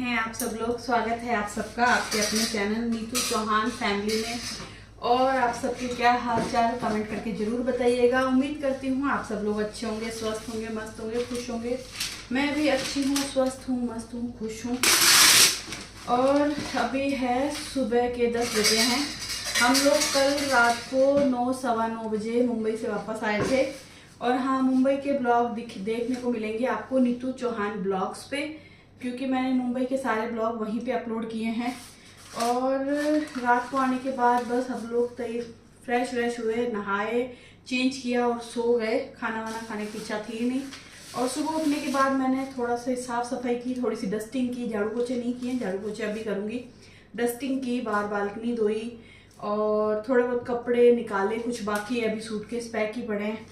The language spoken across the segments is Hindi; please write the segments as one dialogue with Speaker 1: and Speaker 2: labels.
Speaker 1: हैं आप सब लोग। स्वागत है आप सबका आपके अपने चैनल नीतू चौहान फैमिली में। और आप सबके क्या हाल चाल कमेंट करके ज़रूर बताइएगा। उम्मीद करती हूँ आप सब लोग अच्छे होंगे, स्वस्थ होंगे, मस्त होंगे, खुश होंगे। मैं भी अच्छी हूँ, स्वस्थ हूँ, मस्त हूँ, खुश हूँ। और अभी है सुबह के 10 बजे हैं। हम लोग कल रात को 9 सवा 9 बजे मुंबई से वापस आए थे। और हाँ, मुंबई के ब्लॉग देखने को मिलेंगे आपको नीतू चौहान ब्लॉग्स पे, क्योंकि मैंने मुंबई के सारे ब्लॉग वहीं पे अपलोड किए हैं। और रात को आने के बाद बस हम लोग फ्रेश व्रेश हुए, नहाए, चेंज किया और सो गए। खाना वाना खाने की इच्छा थी नहीं। और सुबह उठने के बाद मैंने थोड़ा सा साफ़ सफाई की, थोड़ी सी डस्टिंग की। झाड़ू पोछे नहीं किए, झाड़ू पोछे अभी करूँगी। डस्टिंग की, बाहर बालकनी धोई और थोड़े बहुत कपड़े निकाले, कुछ बाकी है अभी, सूटकेस पैक ही पड़े हैं।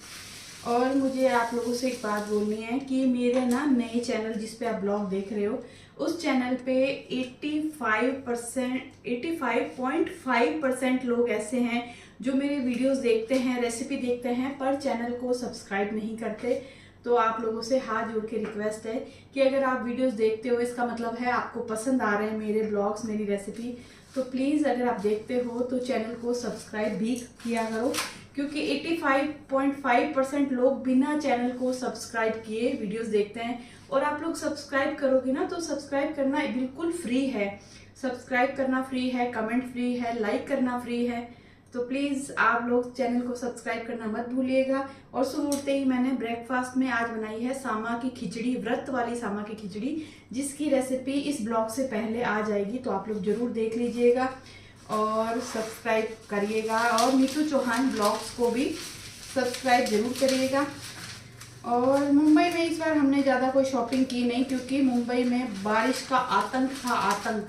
Speaker 1: और मुझे आप लोगों से एक बात बोलनी है कि मेरे ना नए चैनल जिस पे आप ब्लॉग देख रहे हो, उस चैनल पे 85.5% लोग ऐसे हैं जो मेरे वीडियोस देखते हैं, रेसिपी देखते हैं, पर चैनल को सब्सक्राइब नहीं करते। तो आप लोगों से हाथ जोड़ के रिक्वेस्ट है कि अगर आप वीडियोस देखते हो, इसका मतलब है आपको पसंद आ रहे हैं मेरे ब्लॉग्स, मेरी रेसिपी, तो प्लीज़ अगर आप देखते हो तो चैनल को सब्सक्राइब भी किया करो। क्योंकि 85.5% लोग बिना चैनल को सब्सक्राइब किए वीडियोस देखते हैं। और आप लोग सब्सक्राइब करोगे ना, तो सब्सक्राइब करना बिल्कुल फ्री है। सब्सक्राइब करना फ्री है, कमेंट फ्री है, लाइक करना फ्री है। तो प्लीज़ आप लोग चैनल को सब्सक्राइब करना मत भूलिएगा। और सुबह उठते ही मैंने ब्रेकफास्ट में आज बनाई है सामा की खिचड़ी, व्रत वाली सामा की खिचड़ी, जिसकी रेसिपी इस ब्लॉग से पहले आ जाएगी, तो आप लोग ज़रूर देख लीजिएगा और सब्सक्राइब करिएगा। और नीतू चौहान ब्लॉग्स को भी सब्सक्राइब जरूर करिएगा। और मुंबई में इस बार हमने ज़्यादा कोई शॉपिंग की नहीं, क्योंकि मुंबई में बारिश का आतंक था, आतंक।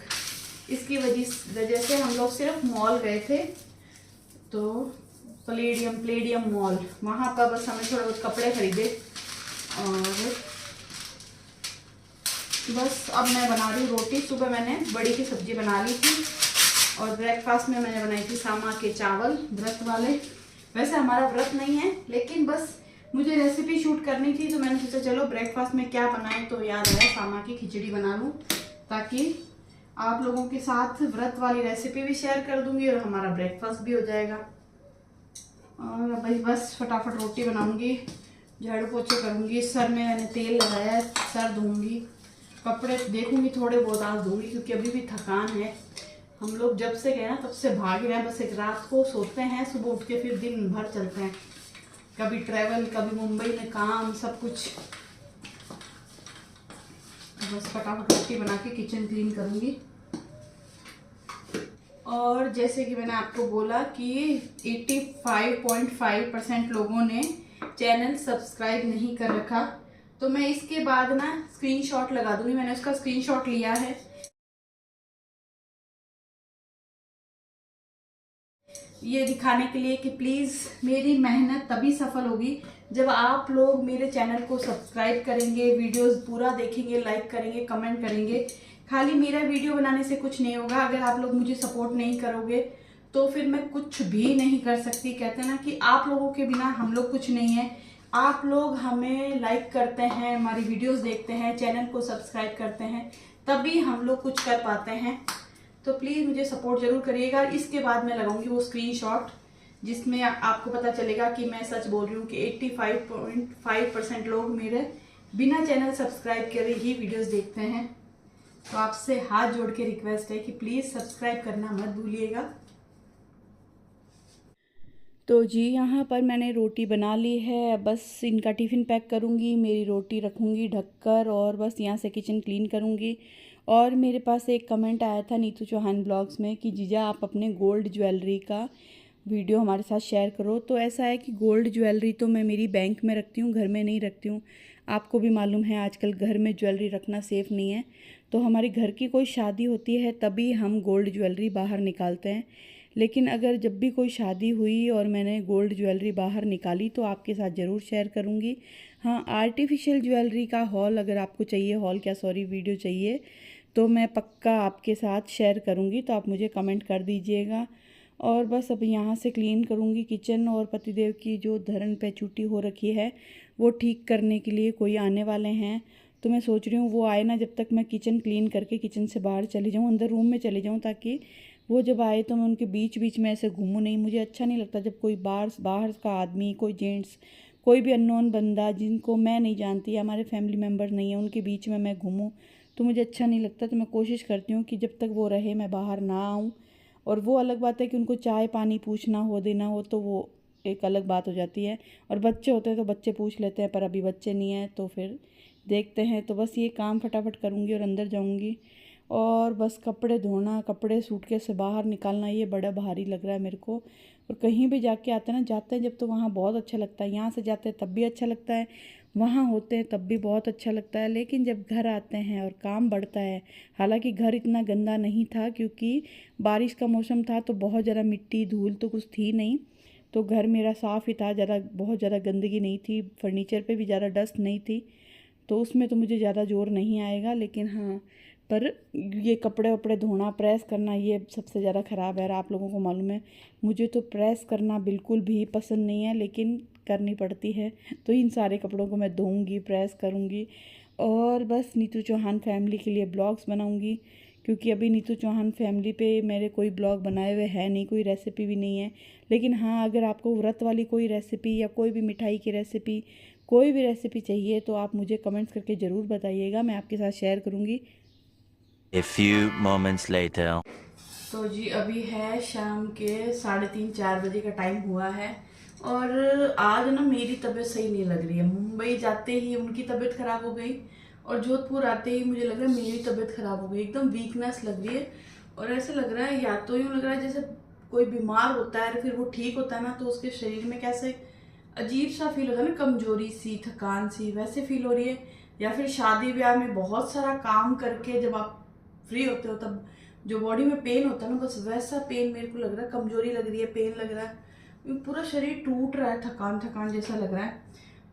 Speaker 1: इसकी वजह से हम लोग सिर्फ मॉल गए थे, तो प्लेडियम मॉल, वहाँ पर बस हमें थोड़े बहुत कपड़े खरीदे। और बस अब मैं बना रही हूँ रोटी। सुबह मैंने बड़ी की सब्जी बना ली थी और ब्रेकफास्ट में मैंने बनाई थी सामा के चावल, व्रत वाले। वैसे हमारा व्रत नहीं है, लेकिन बस मुझे रेसिपी शूट करनी थी, तो मैंने सोचा चलो ब्रेकफास्ट में क्या बनाएं, तो याद आया सामा की खिचड़ी बना लूं, ताकि आप लोगों के साथ व्रत वाली रेसिपी भी शेयर कर दूंगी और हमारा ब्रेकफास्ट भी हो जाएगा। और भाई बस फटाफट रोटी बनाऊंगी, झाड़ू पोछे करूंगी, सर में मैंने तेल लगाया है, सर धोऊंगी, कपड़े देखूंगी थोड़े बहुत आज धोऊंगी, क्योंकि अभी भी थकान है। हम लोग जब से गए ना तब से भाग रहे हैं, बस एक रात को सोते हैं, सुबह उठ के फिर दिन भर चलते हैं, कभी ट्रैवल, कभी मुंबई में काम, सब कुछ। बस फटाफट रोटी बना के किचन क्लीन करूंगी। और जैसे कि मैंने आपको बोला कि 85.5% लोगों ने चैनल सब्सक्राइब नहीं कर रखा, तो मैं इसके बाद ना स्क्रीनशॉट लगा दूंगी। मैंने उसका स्क्रीनशॉट लिया है, ये दिखाने के लिए कि प्लीज़ मेरी मेहनत तभी सफल होगी जब आप लोग मेरे चैनल को सब्सक्राइब करेंगे, वीडियोस पूरा देखेंगे, लाइक करेंगे, कमेंट करेंगे। खाली मेरा वीडियो बनाने से कुछ नहीं होगा। अगर आप लोग मुझे सपोर्ट नहीं करोगे तो फिर मैं कुछ भी नहीं कर सकती। कहते हैं ना कि आप लोगों के बिना हम लोग कुछ नहीं है। आप लोग हमें लाइक करते हैं, हमारी वीडियोस देखते हैं, चैनल को सब्सक्राइब करते हैं, तभी हम लोग कुछ कर पाते हैं। तो प्लीज़ मुझे सपोर्ट जरूर करिएगा। इसके बाद मैं लगाऊंगी वो स्क्रीनशॉट, जिसमें आपको पता चलेगा कि मैं सच बोल रही हूँ कि 85.5% लोग मेरे बिना चैनल सब्सक्राइब करे ही वीडियोस देखते हैं। तो आपसे हाथ जोड़ के रिक्वेस्ट है कि प्लीज़ सब्सक्राइब करना मत भूलिएगा। तो जी यहाँ पर मैंने रोटी बना ली है, बस इनका टिफ़िन पैक करूँगी, मेरी रोटी रखूँगी ढककर और बस यहाँ से किचन क्लीन करूँगी। और मेरे पास एक कमेंट आया था नीतू चौहान ब्लॉग्स में कि जीजा आप अपने गोल्ड ज्वेलरी का वीडियो हमारे साथ शेयर करो। तो ऐसा है कि गोल्ड ज्वेलरी तो मैं मेरी बैंक में रखती हूँ, घर में नहीं रखती हूँ। आपको भी मालूम है आजकल घर में ज्वेलरी रखना सेफ़ नहीं है। तो हमारे घर की कोई शादी होती है तभी हम गोल्ड ज्वेलरी बाहर निकालते हैं। लेकिन अगर जब भी कोई शादी हुई और मैंने गोल्ड ज्वेलरी बाहर निकाली तो आपके साथ ज़रूर शेयर करूँगी। हाँ, आर्टिफिशियल ज्वेलरी का हॉल अगर आपको चाहिए, हॉल क्या सॉरी वीडियो चाहिए, तो मैं पक्का आपके साथ शेयर करूँगी, तो आप मुझे कमेंट कर दीजिएगा। और बस अब यहाँ से क्लीन करूँगी किचन। और पतिदेव की जो धरण पे चूटी हो रखी है वो ठीक करने के लिए कोई आने वाले हैं,
Speaker 2: तो मैं सोच रही हूँ वो आए ना, जब तक मैं किचन क्लीन करके किचन से बाहर चली जाऊँ, अंदर रूम में चली जाऊँ, ताकि वो जब आए तो मैं उनके बीच बीच में ऐसे घूमूँ नहीं। मुझे अच्छा नहीं लगता जब कोई बाहर बाहर का आदमी, कोई जेंट्स, कोई भी अननोन बंदा जिनको मैं नहीं जानती, हमारे फैमिली मेम्बर नहीं है, उनके बीच में मैं घूमूँ तो मुझे अच्छा नहीं लगता। तो मैं कोशिश करती हूँ कि जब तक वो रहे मैं बाहर ना आऊँ। और वो अलग बात है कि उनको चाय पानी पूछना हो, देना हो, तो वो एक अलग बात हो जाती है। और बच्चे होते हैं तो बच्चे पूछ लेते हैं, पर अभी बच्चे नहीं हैं तो फिर देखते हैं। तो बस ये काम फटाफट करूँगी और अंदर जाऊँगी। और बस कपड़े धोना, कपड़े सूटकेस से बाहर निकालना, ये बड़ा भारी लग रहा है मेरे को। और कहीं भी जाके आते हैं ना, जाते हैं जब तो वहाँ बहुत अच्छा लगता है, यहाँ से जाते हैं तब भी अच्छा लगता है, वहाँ होते हैं तब भी बहुत अच्छा लगता है। लेकिन जब घर आते हैं और काम बढ़ता है, हालांकि घर इतना गंदा नहीं था क्योंकि बारिश का मौसम था तो बहुत ज़्यादा मिट्टी धूल तो कुछ थी नहीं, तो घर मेरा साफ़ ही था, ज़्यादा बहुत ज़्यादा गंदगी नहीं थी, फर्नीचर पे भी ज़्यादा डस्ट नहीं थी, तो उसमें तो मुझे ज़्यादा ज़ोर नहीं आएगा। लेकिन हाँ, पर ये कपड़े वपड़े धोना, प्रेस करना, ये सबसे ज़्यादा ख़राब है। और आप लोगों को मालूम है मुझे तो प्रेस करना बिल्कुल भी पसंद नहीं है, लेकिन करनी पड़ती है। तो इन सारे कपड़ों को मैं धोऊंगी, प्रेस करूंगी और बस नीतू चौहान फैमिली के लिए ब्लॉग्स बनाऊंगी, क्योंकि अभी नीतू चौहान फैमिली पे मेरे कोई ब्लॉग बनाए हुए है नहीं, कोई रेसिपी भी नहीं है। लेकिन हाँ, अगर आपको व्रत वाली कोई रेसिपी या कोई भी मिठाई की रेसिपी, कोई भी रेसिपी चाहिए तो आप मुझे कमेंट्स करके ज़रूर बताइएगा, मैं आपके साथ शेयर करूँगी।
Speaker 3: A few moments later.
Speaker 1: तो जी अभी है शाम के 3:30-4 बजे का टाइम हुआ है। और आज ना मेरी तबीयत सही नहीं लग रही है। मुंबई जाते ही उनकी तबीयत खराब हो गई और जोधपुर आते ही मुझे लग रहा है मेरी तबीयत खराब हो गई, एकदम वीकनेस लग रही है। और ऐसे लग रहा है, या तो यूँ लग रहा है जैसे कोई बीमार होता है फिर वो ठीक होता है ना, तो उसके शरीर में कैसे अजीब सा फील होता है ना, कमजोरी सी, थकान सी, वैसे फील हो रही है। या फिर शादी ब्याह में बहुत सारा काम करके जब आप फ्री होते हो तब जो बॉडी में पेन होता है ना, बस वैसा पेन मेरे को लग रहा है, कमजोरी लग रही है, पेन लग रहा है, पूरा शरीर टूट रहा है, थकान थकान जैसा लग रहा है।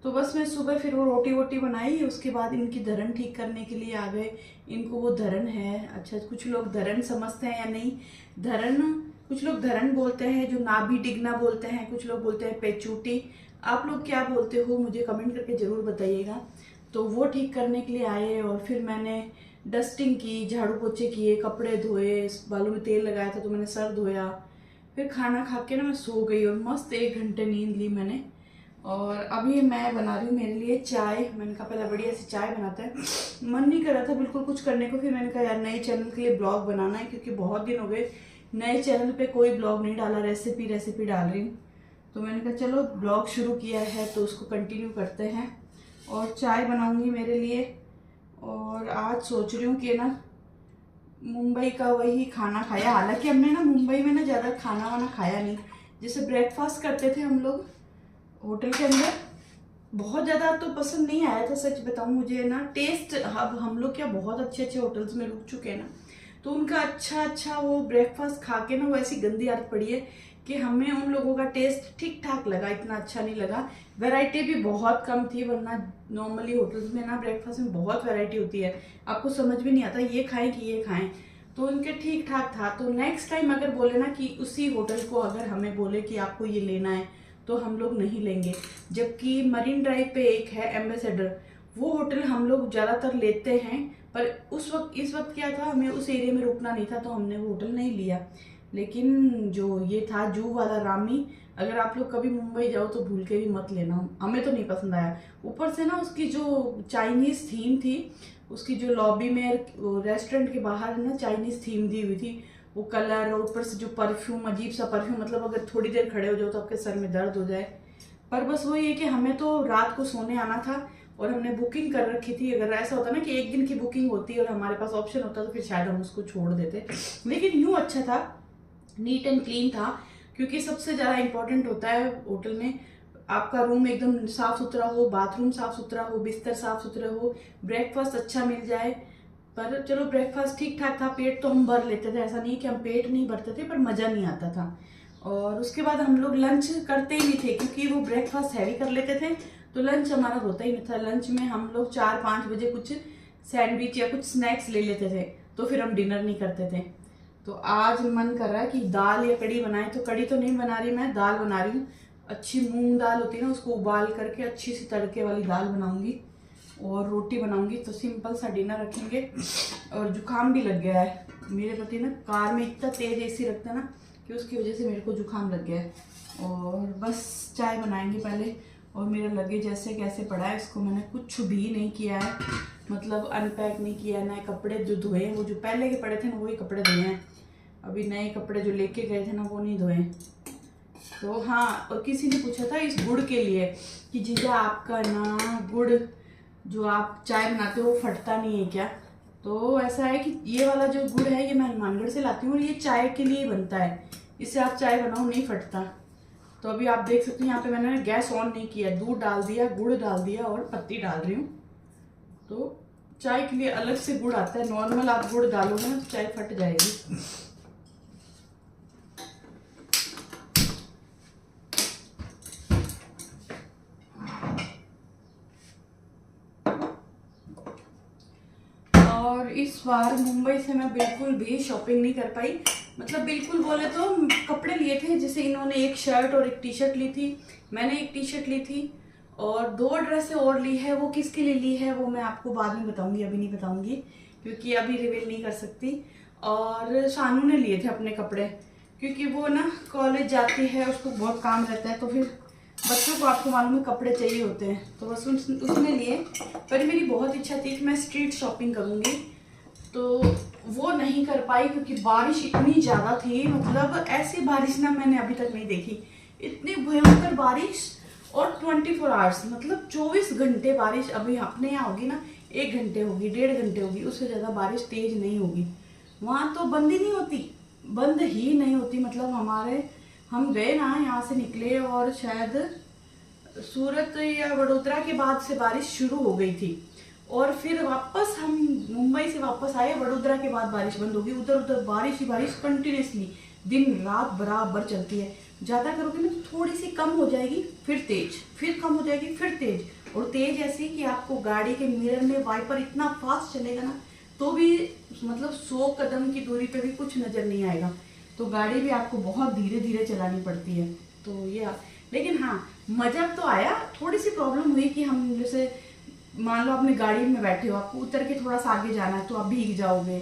Speaker 1: तो बस मैं सुबह फिर वो रोटी वोटी बनाई, उसके बाद इनकी धरन ठीक करने के लिए आ गए। इनको वो धरन है, अच्छा कुछ लोग धरन समझते हैं या नहीं, धरन कुछ लोग धरन बोलते हैं, जो नाभि डिगना बोलते हैं, कुछ लोग बोलते हैं पेचूटी। आप लोग क्या बोलते हो मुझे कमेंट करके ज़रूर बताइएगा। तो वो ठीक करने के लिए आए और फिर मैंने डस्टिंग की, झाड़ू पोछे किए, कपड़े धोए, बालों में तेल लगाया था तो मैंने सर धोया। फिर खाना खा के ना मैं सो गई और मस्त 1 घंटे नींद ली मैंने। और अभी मैं बना रही हूँ मेरे लिए चाय। मैंने कहा पहले बढ़िया सी चाय बनाते हैं, मन नहीं कर रहा था बिल्कुल कुछ करने को। फिर मैंने कहा यार नए चैनल के लिए ब्लॉग बनाना है, क्योंकि बहुत दिन हो गए नए चैनल पे कोई ब्लॉग नहीं डाला, रेसिपी डाल रही हूँ। तो मैंने कहा चलो ब्लॉग शुरू किया है तो उसको कंटिन्यू करते हैं। और चाय बनाऊंगी मेरे लिए। और आज सोच रही हूँ कि ना मुंबई का वही खाना खाया। हालांकि हमने ना मुंबई में ना ज़्यादा खाना वाना खाया नहीं, जैसे ब्रेकफास्ट करते थे हम लोग होटल के अंदर, बहुत ज़्यादा तो पसंद नहीं आया था सच बताऊँ मुझे ना टेस्ट। अब हम लोग क्या बहुत अच्छे अच्छे होटल्स में रुक चुके हैं ना, तो उनका अच्छा वो ब्रेकफास्ट खा के ना वो ऐसी गंदी आदत पड़ी है कि हमें उन लोगों का टेस्ट ठीक ठाक लगा, इतना अच्छा नहीं लगा। वैरायटी भी बहुत कम थी, वरना नॉर्मली होटल्स में ना ब्रेकफास्ट में बहुत वैरायटी होती है, आपको समझ भी नहीं आता ये खाएं कि ये खाएं। तो उनके ठीक ठाक था। तो नेक्स्ट टाइम अगर बोले ना कि उसी होटल को अगर हमें बोले कि आपको ये लेना है तो हम लोग नहीं लेंगे। जबकि मरीन ड्राइव पे एक है एम्बेसडर, वो होटल हम लोग ज़्यादातर लेते हैं, पर इस वक्त क्या था, हमें उस एरिया में रुकना नहीं था तो हमने वो होटल नहीं लिया। लेकिन जो ये था जू वाला रामी, अगर आप लोग कभी मुंबई जाओ तो भूल के भी मत लेना, हमें तो नहीं पसंद आया। ऊपर से ना उसकी जो चाइनीज़ थीम थी, उसकी जो लॉबी में रेस्टोरेंट के बाहर ना चाइनीज़ थीम दी हुई थी, वो कलर और ऊपर से जो परफ्यूम, अजीब सा परफ्यूम, मतलब अगर थोड़ी देर खड़े हो जाओ तो आपके सर में दर्द हो जाए। पर बस वही है कि हमें तो रात को सोने आना था और हमने बुकिंग कर रखी थी। अगर ऐसा होता ना कि एक दिन की बुकिंग होती और हमारे पास ऑप्शन होता तो फिर शायद हम उसको छोड़ देते। लेकिन यूँ अच्छा था, नीट एंड क्लीन था, क्योंकि सबसे ज़्यादा इंपॉर्टेंट होता है होटल में आपका रूम एकदम साफ़ सुथरा हो, बाथरूम साफ़ सुथरा हो, बिस्तर साफ़ सुथरे हो, ब्रेकफास्ट अच्छा मिल जाए। पर चलो ब्रेकफास्ट ठीक ठाक था, पेट तो हम भर लेते थे, ऐसा नहीं कि हम पेट नहीं भरते थे, पर मज़ा नहीं आता था। और उसके बाद हम लोग लंच करते ही नहीं थे, क्योंकि वो ब्रेकफास्ट हैवी कर लेते थे तो लंच हमारा होता ही नहीं था। लंच में हम लोग 4-5 बजे कुछ सैंडविच या कुछ स्नैक्स ले लेते थे, तो फिर हम डिनर नहीं करते थे। तो आज मन कर रहा है कि दाल या कड़ी बनाए, तो कड़ी तो नहीं बना रही मैं, दाल बना रही हूँ। अच्छी मूंग दाल होती है ना, उसको उबाल करके अच्छी सी तड़के वाली दाल बनाऊंगी। और रोटी बनाऊंगी, तो सिंपल सा डिनर रखेंगे। और जुकाम भी लग गया है मेरे पति ना, कार में इतना तेज एसी रखता है ना कि उसकी वजह से मेरे को जुकाम लग गया है। और बस चाय बनाएंगे पहले। और मेरा लगेज जैसे कैसे पड़ा है, इसको मैंने कुछ भी नहीं किया है, मतलब अनपैक नहीं किया है। नए कपड़े जो धोए हैं, वो जो पहले के पड़े थे ना वही कपड़े धोए हैं। अभी नए कपड़े जो लेके गए थे ना वो नहीं धोए। तो हाँ, और किसी ने पूछा था इस गुड़ के लिए कि जीजा आपका ना गुड़ जो आप चाय बनाते हो वो फटता नहीं है क्या? तो ऐसा है कि ये वाला जो गुड़ है ये मैं हनुमानगढ़ से लाती हूँ और ये चाय के लिए ही बनता है, इससे आप चाय बनाओ नहीं फटता। तो अभी आप देख सकते हो यहाँ पे मैंने गैस ऑन नहीं किया, दूध डाल दिया, गुड़ डाल दिया और पत्ती डाल रही हूँ। तो चाय के लिए अलग से गुड़ आता है, नॉर्मल आप गुड़ डालोगे ना तो चाय फट जाएगी। और इस बार मुंबई से मैं बिल्कुल भी शॉपिंग नहीं कर पाई, मतलब बिल्कुल बोले तो कपड़े लिए थे, जैसे इन्होंने एक शर्ट और एक टी शर्ट ली थी, मैंने एक टी शर्ट ली थी और 2 ड्रेसें और ली है। वो किसके लिए ली है वो मैं आपको बाद में बताऊंगी, अभी नहीं बताऊंगी क्योंकि अभी रिवील नहीं कर सकती। और शानू ने लिए थे अपने कपड़े, क्योंकि वो ना कॉलेज जाती है, उसको बहुत काम रहता है, तो फिर बच्चों को आपको मालूम है कपड़े चाहिए होते हैं, तो बस उसने लिए। पर मेरी बहुत इच्छा थी कि मैं स्ट्रीट शॉपिंग करूँगी, तो वो नहीं कर पाई क्योंकि बारिश इतनी ज़्यादा थी, मतलब ऐसी बारिश ना मैंने अभी तक नहीं देखी, इतनी भयंकर बारिश। और 24 आवर्स मतलब 24 घंटे बारिश। अभी अपने यहाँ होगी ना 1 घंटे होगी, 1.5 घंटे होगी, उससे ज़्यादा बारिश तेज नहीं होगी। वहाँ तो बंद ही नहीं होती, बंद ही नहीं होती। मतलब हम गए ना, यहाँ से निकले और शायद सूरत या वडोदरा के बाद से बारिश शुरू हो गई थी, और फिर वापस हम मुंबई से वापस आए, वडोदरा के बाद बारिश बंद होगी। उधर उधर बारिश ही बारिश कंटिन्यूसली दिन रात बराबर चलती है। ज़्यादा करोगे ना तो थोड़ी सी कम हो जाएगी, फिर तेज, फिर कम हो जाएगी, फिर तेज, और तेज ऐसी कि आपको गाड़ी के मिरर में वाइपर इतना फास्ट चलेगा ना तो भी मतलब 100 कदम की दूरी पे भी कुछ नज़र नहीं आएगा। तो गाड़ी भी आपको बहुत धीरे धीरे चलानी पड़ती है। तो ये लेकिन हाँ, मज़ा तो आया। थोड़ी सी प्रॉब्लम हुई कि हम जैसे मान लो अपने गाड़ी में बैठे हो, आपको उतर के थोड़ा सा आगे जाना है तो आप भीग जाओगे,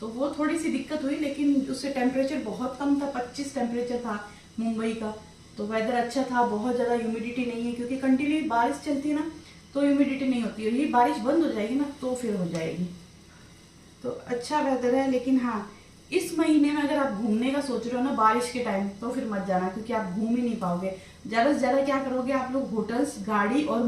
Speaker 1: तो वो थोड़ी सी दिक्कत हुई। लेकिन उससे टेम्परेचर बहुत कम था, 25 टेम्परेचर था मुंबई का। तो वेदर अच्छा था, बहुत ज़्यादा ह्यूमिडिटी नहीं है, क्योंकि कंटिन्यू बारिश चलती है ना तो ह्यूमिडिटी नहीं होती है। ये बारिश बंद हो जाएगी ना तो फिर हो जाएगी। तो अच्छा वेदर है। लेकिन हाँ, इस महीने में अगर आप घूमने का सोच रहे हो ना बारिश के टाइम, तो फिर मत जाना, क्योंकि आप घूम ही नहीं पाओगे। ज़्यादा से ज़्यादा क्या करोगे आप लोग, होटल्स, गाड़ी और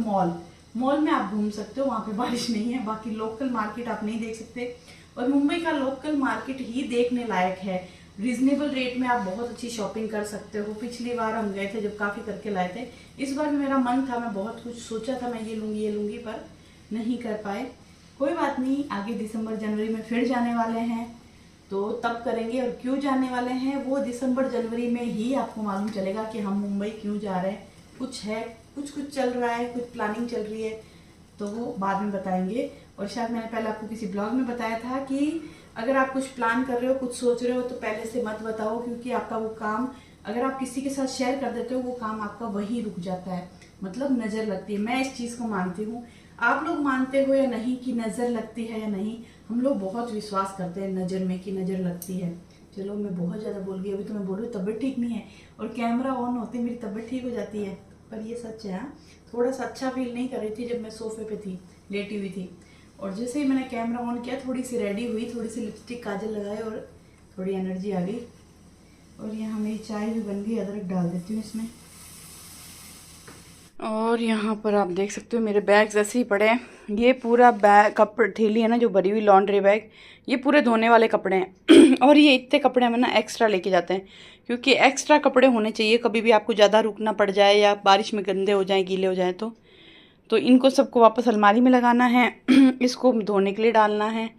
Speaker 1: मॉल में आप घूम सकते हो, वहाँ पे बारिश नहीं है। बाकी लोकल मार्केट आप नहीं देख सकते, और मुंबई का लोकल मार्केट ही देखने लायक है। रीजनेबल रेट में आप बहुत अच्छी शॉपिंग कर सकते हो। पिछली बार हम गए थे जब काफ़ी करके लाए थे, इस बार भी मेरा मन था, मैं बहुत कुछ सोचा था मैं ये लूँगी पर नहीं कर पाए। कोई बात नहीं, आगे दिसंबर जनवरी में फिर जाने वाले हैं तो तब करेंगे। और क्यों जाने वाले हैं वो दिसंबर जनवरी में ही आपको मालूम चलेगा कि हम मुंबई क्यों जा रहे हैं। कुछ है, कुछ चल रहा है, कुछ प्लानिंग चल रही है, तो वो बाद में बताएंगे। और शायद मैंने पहले आपको किसी ब्लॉग में बताया था कि अगर आप कुछ प्लान कर रहे हो, कुछ सोच रहे हो, तो पहले से मत बताओ, क्योंकि आपका वो काम अगर आप किसी के साथ शेयर कर देते हो वो काम आपका वहीं रुक जाता है, मतलब नज़र लगती है। मैं इस चीज़ को मानती हूँ, आप लोग मानते हो या नहीं कि नज़र लगती है या नहीं, हम लोग बहुत विश्वास करते हैं नज़र में कि नज़र लगती है। चलो मैं बहुत ज़्यादा बोल गई, अभी तो मैं बोल रही हूँ तबीयत ठीक नहीं है, और कैमरा ऑन होते मेरी तबीयत ठीक हो जाती है। पर ये सच है, थोड़ा सा अच्छा फील नहीं कर रही थी जब मैं सोफे पे थी, लेटी हुई थी, और जैसे ही मैंने कैमरा ऑन किया थोड़ी सी रेडी हुई, थोड़ी सी लिपस्टिक काजल लगाए और थोड़ी एनर्जी आ गई। और यहाँ मेरी चाय भी बन गई, अदरक डाल देती हूँ इसमें। और यहाँ पर आप देख सकते हो मेरे बैग्स ऐसे ही पड़े हैं। ये पूरा बैग कपड़े थैली है ना जो भरी हुई लॉन्ड्री बैग, ये पूरे धोने वाले कपड़े हैं। और ये इतने कपड़े हम ना एक्स्ट्रा लेके जाते हैं, क्योंकि एक्स्ट्रा कपड़े होने चाहिए, कभी भी आपको ज़्यादा रुकना पड़ जाए या बारिश में गंदे हो जाएं, गीले हो जाएं तो इनको सबको वापस अलमारी में लगाना है। इसको धोने के लिए डालना है।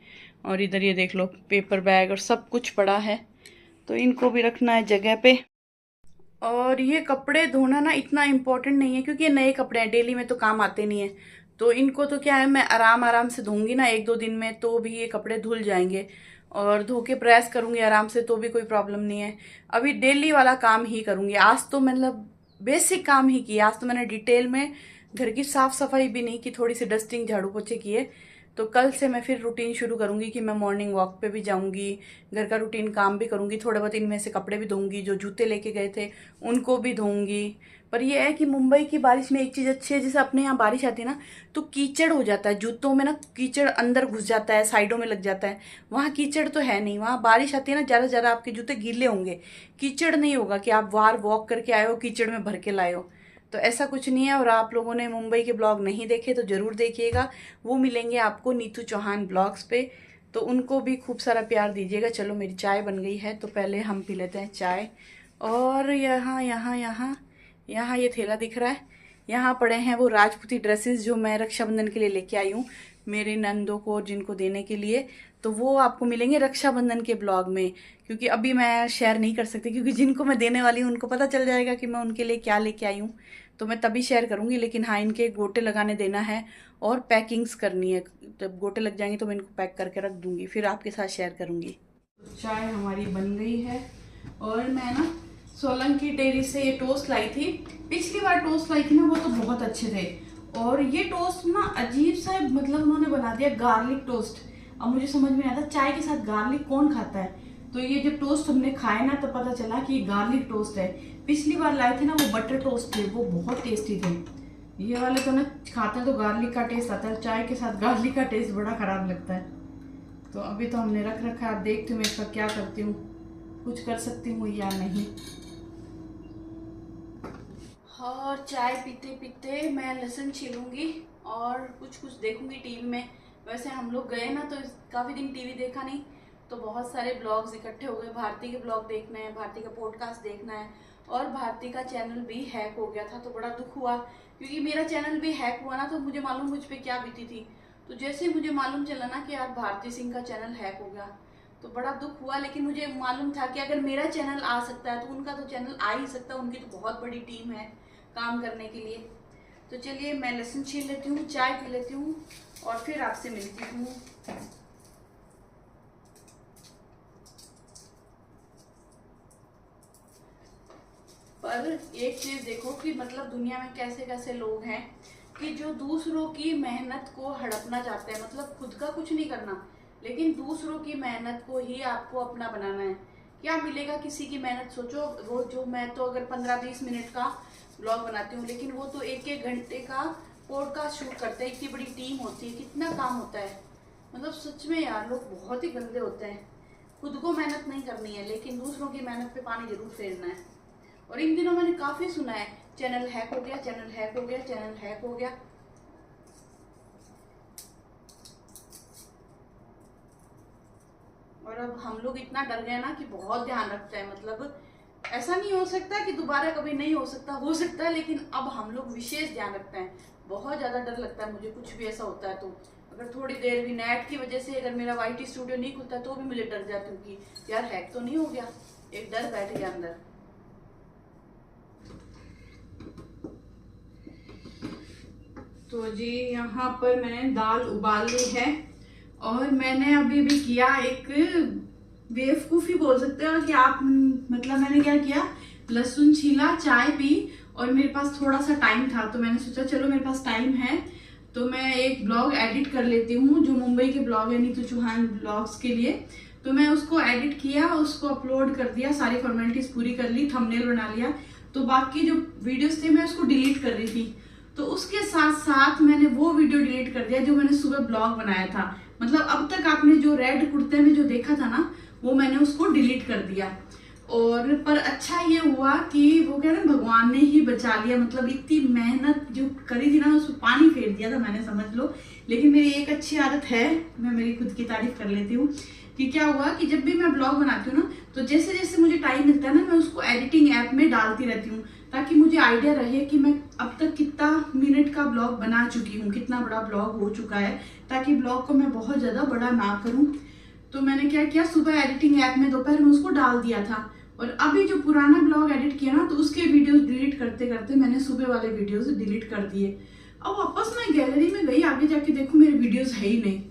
Speaker 1: और इधर ये देख लो पेपर बैग और सब कुछ पड़ा है, तो इनको भी रखना है जगह पे। और ये कपड़े धोना ना इतना इम्पोर्टेंट नहीं है, क्योंकि ये नए कपड़े हैं, डेली में तो काम आते नहीं है। तो इनको तो क्या है, मैं आराम से धोऊंगी ना 1-2 दिन में, तो भी ये कपड़े धुल जाएंगे। और धो के प्रेस करूंगी आराम से तो भी कोई प्रॉब्लम नहीं है। अभी डेली वाला काम ही करूंगी। आज तो मतलब बेसिक काम ही किया, आज तो मैंने डिटेल में
Speaker 2: घर की साफ सफाई भी नहीं की, थोड़ी सी डस्टिंग झाड़ू पोछे किए। तो कल से मैं फिर रूटीन शुरू करूँगी कि मैं मॉर्निंग वॉक पे भी जाऊँगी, घर का रूटीन काम भी करूँगी, थोड़े बहुत इनमें से कपड़े भी धोऊंगी, जो जूते लेके गए थे उनको भी धोऊंगी। पर ये है कि मुंबई की बारिश में एक चीज़ अच्छी है, जैसे अपने यहाँ बारिश आती है ना तो कीचड़ हो जाता है जूतों में ना, कीचड़ अंदर घुस जाता है, साइडों में लग जाता है। वहाँ कीचड़ तो है नहीं, वहाँ बारिश आती है ना, ज़्यादा से ज़्यादा आपके जूते गीले होंगे, कीचड़ नहीं होगा कि आप बाहर वॉक करके आए हो कीचड़ में भर के लाए हो। तो ऐसा कुछ नहीं है। और आप लोगों ने मुंबई के ब्लॉग नहीं देखे तो ज़रूर देखिएगा, वो मिलेंगे आपको नीतू चौहान ब्लॉग्स पे, तो उनको भी खूब सारा प्यार दीजिएगा। चलो मेरी चाय बन गई है तो पहले हम पी लेते हैं चाय। और यहाँ यहाँ यहाँ यहाँ ये थैला दिख रहा है, यहाँ पड़े हैं वो राजपूती ड्रेसेस जो मैं रक्षाबंधन के लिए लेके आई हूँ मेरे नंदों को और जिनको देने के लिए। तो वो आपको मिलेंगे रक्षाबंधन के ब्लॉग में, क्योंकि अभी मैं शेयर नहीं कर सकती, क्योंकि जिनको मैं देने वाली हूँ उनको पता चल जाएगा कि मैं उनके लिए क्या लेके आई हूँ, तो मैं तभी शेयर करूँगी। लेकिन हाँ, इनके गोटे लगाने देना है और पैकिंग्स करनी है, जब गोटे लग जाएंगे तो मैं इनको पैक करके रख दूँगी, फिर आपके साथ शेयर करूँगी। चाय हमारी बन गई है और मैं ना सोलंकी डेयरी से ये टोस्ट लाई थी। पिछली बार टोस्ट लाई थी ना वो तो बहुत अच्छे थे, और ये टोस्ट ना अजीब सा मतलब उन्होंने बना दिया गार्लिक टोस्ट। अब मुझे समझ में नहीं आता चाय के साथ गार्लिक कौन खाता है, तो ये जब टोस्ट हमने खाए ना तो पता चला कि ये गार्लिक टोस्ट है। पिछली बार लाए थे ना वो बटर टोस्ट थे, वो बहुत टेस्टी थे। ये वाले तो ना खाते हैं तो गार्लिक का टेस्ट आता है, चाय के साथ गार्लिक का टेस्ट बड़ा खराब लगता है। तो अभी तो हमने रख रखा है, अब देखती हूँ मैं इसका क्या करती हूँ, कुछ कर सकती हूँ या नहीं। और चाय पीते पीते मैं लहसुन छीलूंगी और कुछ देखूंगी टीवी में। वैसे हम लोग गए ना तो काफ़ी दिन टीवी देखा नहीं, तो बहुत सारे ब्लॉग्स इकट्ठे हो गए। भारती के ब्लॉग देखने हैं, भारती का पॉडकास्ट देखना है, और भारती का चैनल भी हैक हो गया था तो बड़ा दुख हुआ, क्योंकि मेरा चैनल भी हैक हुआ ना तो मुझे मालूम मुझ पर क्या बीती थी। तो जैसे मुझे मालूम चला ना कि यार भारती सिंह का चैनल हैक हो गया तो बड़ा दुख हुआ। लेकिन मुझे मालूम था कि अगर मेरा चैनल आ सकता है तो उनका तो चैनल आ ही सकता है, उनकी तो बहुत बड़ी टीम है काम करने के लिए। तो चलिए मैं लहसुन छील लेती हूँ, चाय पी लेती हूँ और फिर आपसे मिलती हूँ। पर एक चीज देखो कि मतलब दुनिया में कैसे कैसे लोग हैं कि जो दूसरों की मेहनत को हड़पना चाहते हैं, मतलब खुद का कुछ नहीं करना लेकिन दूसरों की मेहनत को ही आपको अपना बनाना है। क्या मिलेगा किसी की मेहनत, सोचो। वो जो मैं तो अगर 15-20 मिनट का ब्लॉग बनाती हूँ, लेकिन वो तो 1-1 घंटे का पॉडकास्ट शूट करते हैं, इतनी बड़ी टीम होती है, कितना काम होता है। मतलब सच में यार लोग बहुत ही गंदे होते हैं। खुद को मेहनत नहीं करनी है लेकिन दूसरों की मेहनत पे पानी जरूर फेरना है। और इन दिनों मैंने काफ़ी सुना है चैनल हैक हो गया, चैनल हैक हो गया, चैनल हैक हो गया। और अब हम लोग इतना डर गए ना कि बहुत ध्यान रखते हैं। मतलब ऐसा नहीं हो सकता कि दोबारा कभी नहीं हो सकता है, लेकिन अब हम लोग विशेष ध्यान रखते हैं। बहुत ज़्यादा डर लगता है मुझे, कुछ भी ऐसा होता है तो अगर थोड़ी देर भी नेट की वजह से अगर मेरा YT स्टूडियो नहीं खुलता तो भी मुझे डर जाती हूँ कि यार हैक तो नहीं हो गया, एक डर बैठ गया अंदर। तो जी यहाँ पर मैंने दाल उबाल ली है और मैंने अभी भी किया एक बेवकूफ़ी बोल सकते हो कि आप, मतलब मैंने क्या किया, लहसुन छीला, चाय पी और मेरे पास थोड़ा सा टाइम था तो मैंने सोचा चलो मेरे पास टाइम है तो मैं एक ब्लॉग एडिट कर लेती हूँ, जो मुंबई के ब्लॉग है नीतू चौहान ब्लॉग्स के लिए। तो मैं उसको एडिट किया, उसको अपलोड कर दिया, सारी फॉर्मेलिटीज पूरी कर ली, थंबनेल बना लिया। तो बाकी जो वीडियोस थे मैं उसको डिलीट कर रही थी, तो उसके साथ साथ मैंने वो वीडियो डिलीट कर दिया जो मैंने सुबह ब्लॉग बनाया था। मतलब अब तक आपने जो रेड कुर्ते में जो देखा था ना वो मैंने उसको डिलीट कर दिया। और पर अच्छा ये हुआ कि वो क्या ना भगवान ने ही बचा लिया, मतलब इतनी मेहनत जो करी थी ना उसमें पानी फेर दिया था मैंने, समझ लो। लेकिन मेरी एक अच्छी आदत है, मैं मेरी खुद की तारीफ कर लेती हूँ कि क्या हुआ कि जब भी मैं ब्लॉग बनाती हूँ ना तो जैसे जैसे मुझे टाइम मिलता है ना मैं उसको एडिटिंग ऐप में डालती रहती हूँ, ताकि मुझे आइडिया रहे कि मैं अब तक कितना मिनट का ब्लॉग बना चुकी हूँ, कितना बड़ा ब्लॉग हो चुका है, ताकि ब्लॉग को मैं बहुत ज़्यादा बड़ा ना करूँ। तो मैंने क्या किया, सुबह एडिटिंग ऐप में दोपहर में उसको डाल दिया था। और अभी जो पुराना ब्लॉग एडिट किया ना तो उसके वीडियोस डिलीट करते करते मैंने सुबह वाले वीडियोस डिलीट कर दिए। अब वापस मैं गैलरी में गई, आगे जाके देखूँ मेरे वीडियोस है ही नहीं।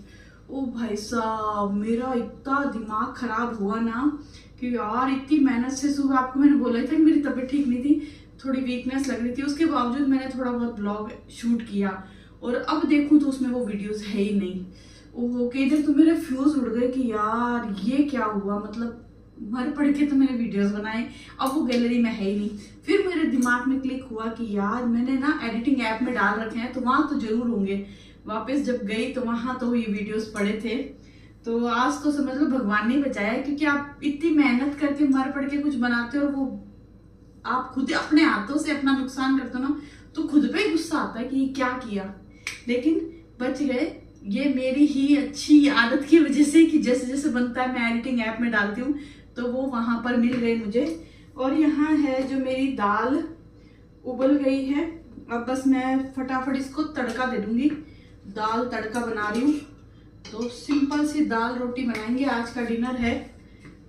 Speaker 2: ओ भाई साहब, मेरा इतना दिमाग खराब हुआ ना कि यार इतनी मेहनत से, सुबह आपको मैंने बोला था कि मेरी तबीयत ठीक नहीं थी,
Speaker 1: थोड़ी वीकनेस लग रही थी, उसके बावजूद मैंने थोड़ा बहुत ब्लॉग शूट किया और अब देखूं तो उसमें वो वीडियोस है ही नहीं। ओहो कि इधर तो मेरे फ्यूज उड़ गए कि यार ये क्या हुआ, मतलब मर पड़ के तो मैंने वीडियोस बनाए, अब वो गैलरी में है ही नहीं। फिर मेरे दिमाग में क्लिक हुआ कि यार मैंने ना एडिटिंग ऐप में डाल रखे हैं तो वहां तो जरूर होंगे। वापस जब गई तो वहां तो ये वीडियोस पड़े थे। तो आज तो समझ लो भगवान ने बचाया, क्योंकि आप इतनी मेहनत करके मर पड़ के कुछ बनाते हो और वो आप खुद अपने हाथों से अपना नुकसान करते हो ना, तो खुद पे ही गुस्सा आता है कि क्या किया। लेकिन बच गए, ये मेरी ही अच्छी आदत की वजह से कि जैसे जैसे बनता है मैं एडिटिंग ऐप में डालती हूँ तो वो वहां पर मिल गए मुझे। और यहाँ है जो मेरी दाल उबल गई है, अब बस मैं फटाफट इसको तड़का दे दूंगी। दाल तड़का बना रही हूँ, तो सिंपल सी दाल रोटी बनाएंगे, आज का डिनर है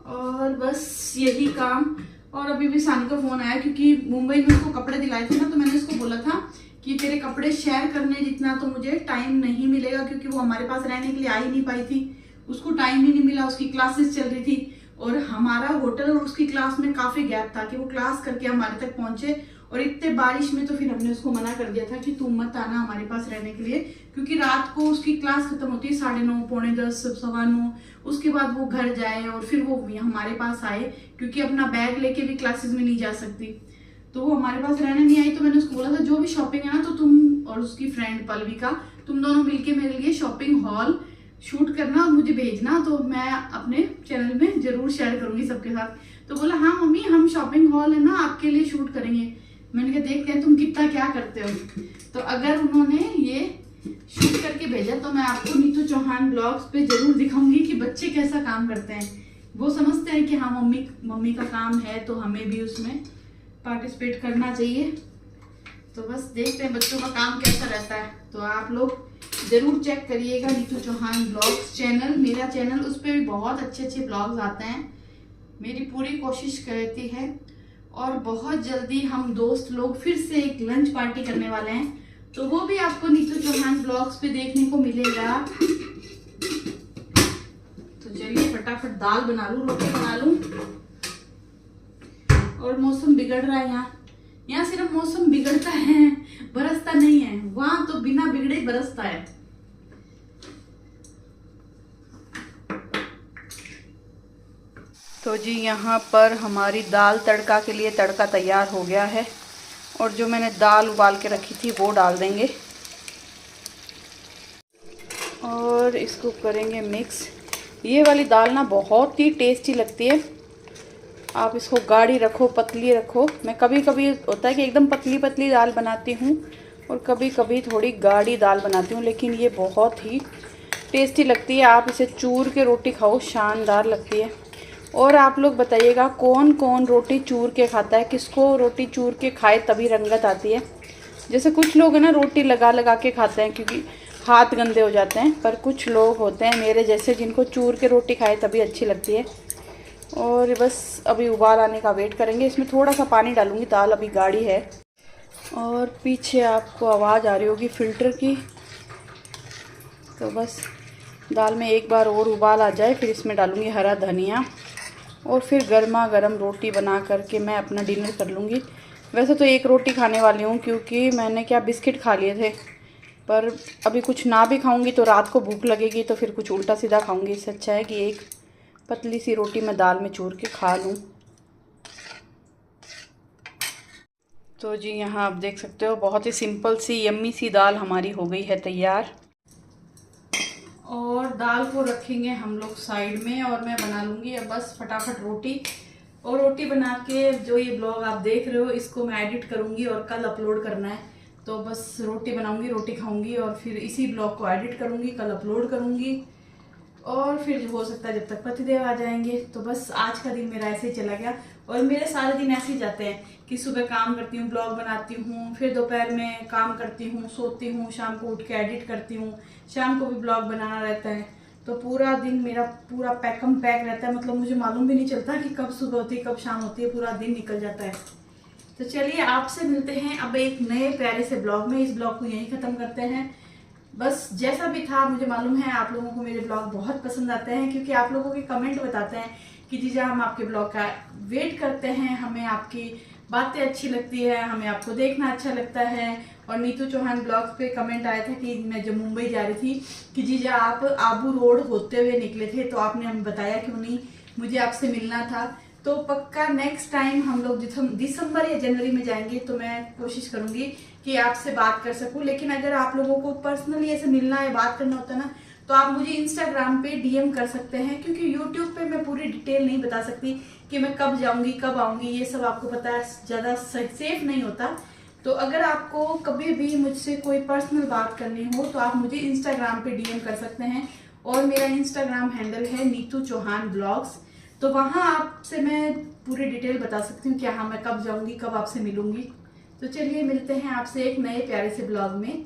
Speaker 1: और बस यही काम। और अभी भी सानी का फोन आया, क्योंकि मुंबई में उसको कपड़े दिलाए थे ना, तो मैंने उसको बोला था कि तेरे कपड़े शेयर करने जितना तो मुझे टाइम नहीं मिलेगा, क्योंकि वो हमारे पास रहने के लिए आ ही नहीं पाई थी, उसको टाइम ही नहीं मिला, उसकी क्लासेस चल रही थी और हमारा होटल और उसकी क्लास में काफी गैप था कि वो क्लास करके हमारे तक पहुंचे। और इतने बारिश में तो फिर हमने उसको मना कर दिया था कि तुम मत आना हमारे पास रहने के लिए, क्योंकि रात को उसकी क्लास खत्म होती है 9:30 पौने 10 9:15, उसके बाद वो घर जाए और फिर वो हमारे पास आए, क्योंकि अपना बैग लेके भी क्लासेस में नहीं जा सकती। तो वो हमारे पास रहने नहीं आई। तो मैंने उसको बोला था जो भी शॉपिंग है ना, तो तुम और उसकी फ्रेंड पल्विका तुम दोनों मिलके मेरे लिए शॉपिंग हॉल शूट करना और मुझे भेजना, तो मैं अपने चैनल में जरूर शेयर करूंगी सबके साथ। तो बोला हाँ मम्मी हम शॉपिंग हॉल है ना आपके लिए शूट करेंगे। मैंने कहा देखते हैं तुम कितना क्या करते हो। तो अगर उन्होंने ये शूट करके भेजा तो मैं आपको नीतू चौहान ब्लॉग्स पे जरूर दिखाऊंगी कि बच्चे कैसा काम करते हैं। वो समझते हैं कि हाँ मम्मी का काम है तो हमें भी उसमें पार्टिसिपेट करना चाहिए। तो बस देखते हैं बच्चों का काम कैसा रहता है। तो आप लोग जरूर चेक करिएगा नीतू चौहान ब्लॉग्स चैनल, मेरा चैनल, उस पर भी बहुत अच्छे अच्छे ब्लॉग्स आते हैं। मेरी पूरी कोशिश रहती है और बहुत जल्दी हम दोस्त लोग फिर से एक लंच पार्टी करने वाले हैं, तो वो भी आपको नीतू चौहान ब्लॉग्स पे देखने को मिलेगा। तो चलिए फटाफट दाल बना लूं, रोटी बना लूं। और मौसम बिगड़ रहा है, यहाँ सिर्फ मौसम बिगड़ता है, बरसता नहीं है। वहां तो बिना बिगड़े बरसता है। तो जी यहाँ पर हमारी दाल तड़का के लिए तड़का तैयार हो गया है और जो मैंने दाल उबाल के रखी थी वो डाल देंगे और इसको करेंगे मिक्स। ये वाली दाल ना बहुत ही टेस्टी लगती है। आप इसको गाढ़ी रखो पतली रखो, मैं कभी कभी होता है कि एकदम पतली पतली दाल बनाती हूँ और कभी कभी थोड़ी गाढ़ी दाल बनाती हूँ, लेकिन ये बहुत ही टेस्टी लगती है। आप इसे चूर के रोटी खाओ, शानदार लगती है। और आप लोग बताइएगा कौन कौन रोटी चूर के खाता है, किसको रोटी चूर के खाए तभी रंगत आती है। जैसे कुछ लोग हैं ना रोटी लगा लगा के खाते हैं क्योंकि हाथ गंदे हो जाते हैं, पर कुछ लोग होते हैं मेरे जैसे जिनको चूर के रोटी खाए तभी अच्छी लगती है। और बस अभी उबाल आने का वेट करेंगे। इसमें थोड़ा सा पानी डालूंगी, दाल अभी गाढ़ी है। और पीछे आपको आवाज़ आ रही होगी फ़िल्टर की। तो बस दाल में एक बार और उबाल आ जाए फिर इसमें डालूंगी हरा धनिया और फिर गर्मा गर्म रोटी बना करके मैं अपना डिनर कर लूँगी। वैसे तो एक रोटी खाने वाली हूँ क्योंकि मैंने क्या बिस्किट खा लिए थे, पर अभी कुछ ना भी खाऊंगी तो रात को भूख लगेगी तो फिर कुछ उल्टा सीधा खाऊंगी। इससे अच्छा है कि एक पतली सी रोटी मैं दाल में चूर के खा लूँ। तो जी यहाँ आप देख सकते हो बहुत ही सिंपल सी यम्मी सी दाल हमारी हो गई है तैयार। और दाल को रखेंगे हम लोग साइड में और मैं बना लूँगी अब बस फटाफट रोटी। और रोटी बना के जो ये ब्लॉग आप देख रहे हो इसको मैं एडिट करूँगी और कल अपलोड करना है। तो बस रोटी बनाऊँगी, रोटी खाऊँगी और फिर इसी ब्लॉग को एडिट करूँगी, कल अपलोड करूँगी और फिर हो सकता है जब तक पतिदेव आ जाएंगे। तो बस आज का दिन मेरा ऐसे ही चला गया और मेरे सारे दिन ऐसे ही जाते हैं कि सुबह काम करती हूँ, ब्लॉग बनाती हूँ, फिर दोपहर में काम करती हूँ, सोती हूँ, शाम को उठ के एडिट करती हूँ, शाम को भी ब्लॉग बनाना रहता है। तो पूरा दिन मेरा पूरा पैकम पैक रहता है, मतलब मुझे मालूम भी नहीं चलता कि कब सुबह होती है कब शाम होती है, पूरा दिन निकल जाता है। तो चलिए आपसे मिलते हैं अब एक नए प्यारे से ब्लॉग में। इस ब्लॉग को यहीं ख़त्म करते हैं। बस जैसा भी था मुझे मालूम है आप लोगों को मेरे ब्लॉग बहुत पसंद आते हैं क्योंकि आप लोगों के कमेंट बताते हैं कि जीजा हम आपके ब्लॉग का वेट करते हैं, हमें आपकी बातें अच्छी लगती है, हमें आपको देखना अच्छा लगता है। और नीतू चौहान ब्लॉग्स पे कमेंट आया था कि मैं जब मुंबई जा रही थी कि जीजा आप आबू रोड होते हुए निकले थे, तो आपने हमें बताया क्यों नहीं, मुझे आपसे मिलना था। तो पक्का नेक्स्ट टाइम हम लोग दिसंबर या जनवरी में जाएंगे तो मैं कोशिश करूंगी कि आपसे बात कर सकूं। लेकिन अगर आप लोगों को पर्सनली ऐसे मिलना या बात करना होता ना, तो आप मुझे इंस्टाग्राम पे डीएम कर सकते हैं, क्योंकि यूट्यूब पे मैं पूरी डिटेल नहीं बता सकती कि मैं कब जाऊंगी कब आऊंगी, ये सब आपको पता है ज़्यादा सेफ नहीं होता। तो अगर आपको कभी भी मुझसे कोई पर्सनल बात करनी हो तो आप मुझे इंस्टाग्राम पे डीएम कर सकते हैं, और मेरा इंस्टाग्राम हैंडल है नीतू चौहान ब्लॉग्स। तो वहाँ आपसे मैं पूरी डिटेल बता सकती हूँ कि हाँ मैं कब जाऊँगी कब आपसे मिलूंगी। तो चलिए मिलते हैं आपसे एक नए प्यारे से ब्लॉग में।